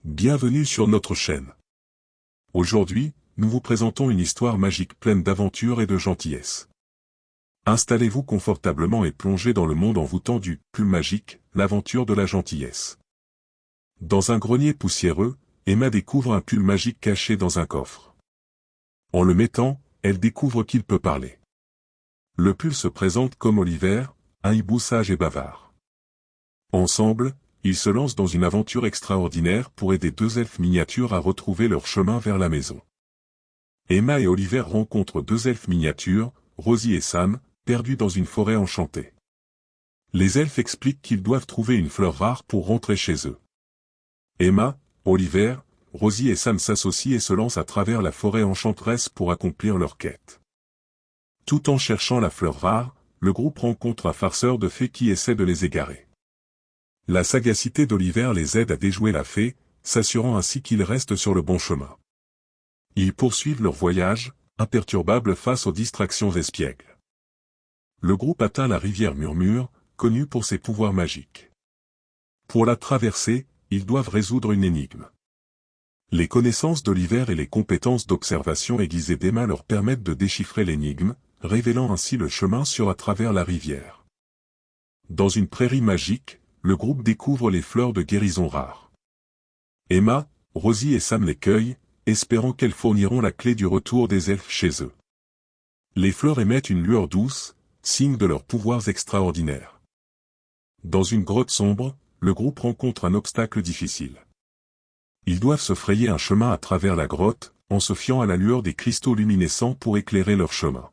Bienvenue sur notre chaîne. Aujourd'hui, nous vous présentons une histoire magique pleine d'aventures et de gentillesse. Installez-vous confortablement et plongez dans le monde envoûtant du pull magique, l'aventure de la gentillesse. Dans un grenier poussiéreux, Emma découvre un pull magique caché dans un coffre. En le mettant, elle découvre qu'il peut parler. Le pull se présente comme Oliver, un hibou sage et bavard. Ensemble, ils se lancent dans une aventure extraordinaire pour aider deux elfes miniatures à retrouver leur chemin vers la maison. Emma et Oliver rencontrent deux elfes miniatures, Rosie et Sam, perdus dans une forêt enchantée. Les elfes expliquent qu'ils doivent trouver une fleur rare pour rentrer chez eux. Emma, Oliver, Rosie et Sam s'associent et se lancent à travers la forêt enchanteresse pour accomplir leur quête. Tout en cherchant la fleur rare, le groupe rencontre un farceur de fées qui essaie de les égarer. La sagacité d'Oliver les aide à déjouer la fée, s'assurant ainsi qu'ils restent sur le bon chemin. Ils poursuivent leur voyage, imperturbables face aux distractions espiègles. Le groupe atteint la rivière Murmure, connue pour ses pouvoirs magiques. Pour la traverser, ils doivent résoudre une énigme. Les connaissances d'Oliver et les compétences d'observation aiguisée d'Emma leur permettent de déchiffrer l'énigme, révélant ainsi le chemin à travers la rivière. Dans une prairie magique, le groupe découvre les fleurs de guérison rares. Emma, Rosie et Sam les cueillent, espérant qu'elles fourniront la clé du retour des elfes chez eux. Les fleurs émettent une lueur douce, signe de leurs pouvoirs extraordinaires. Dans une grotte sombre, le groupe rencontre un obstacle difficile. Ils doivent se frayer un chemin à travers la grotte, en se fiant à la lueur des cristaux luminescents pour éclairer leur chemin.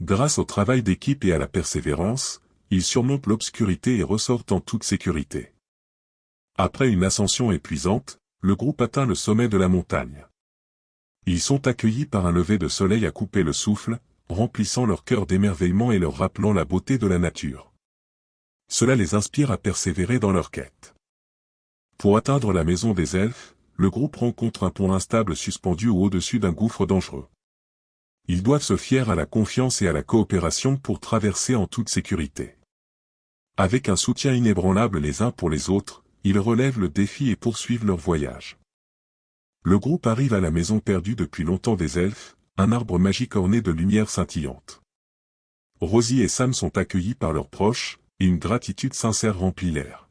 Grâce au travail d'équipe et à la persévérance, ils surmontent l'obscurité et ressortent en toute sécurité. Après une ascension épuisante, le groupe atteint le sommet de la montagne. Ils sont accueillis par un lever de soleil à couper le souffle, remplissant leur cœur d'émerveillement et leur rappelant la beauté de la nature. Cela les inspire à persévérer dans leur quête. Pour atteindre la maison des elfes, le groupe rencontre un pont instable suspendu au-dessus d'un gouffre dangereux. Ils doivent se fier à la confiance et à la coopération pour traverser en toute sécurité. Avec un soutien inébranlable les uns pour les autres, ils relèvent le défi et poursuivent leur voyage. Le groupe arrive à la maison perdue depuis longtemps des elfes, un arbre magique orné de lumière scintillante. Rosie et Sam sont accueillis par leurs proches, et une gratitude sincère remplit l'air.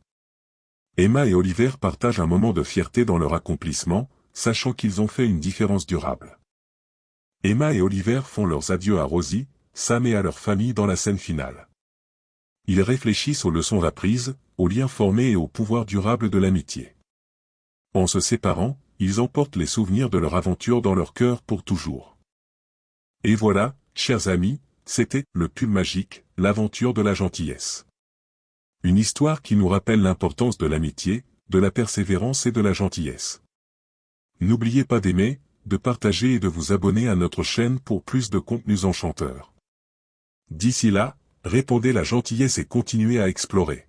Emma et Oliver partagent un moment de fierté dans leur accomplissement, sachant qu'ils ont fait une différence durable. Emma et Oliver font leurs adieux à Rosie, Sam et à leur famille dans la scène finale. Ils réfléchissent aux leçons apprises, aux liens formés et au pouvoir durable de l'amitié. En se séparant, ils emportent les souvenirs de leur aventure dans leur cœur pour toujours. Et voilà, chers amis, c'était le pull magique, l'aventure de la gentillesse. Une histoire qui nous rappelle l'importance de l'amitié, de la persévérance et de la gentillesse. N'oubliez pas d'aimer, de partager et de vous abonner à notre chaîne pour plus de contenus enchanteurs. D'ici là, répandez la gentillesse et continuez à explorer.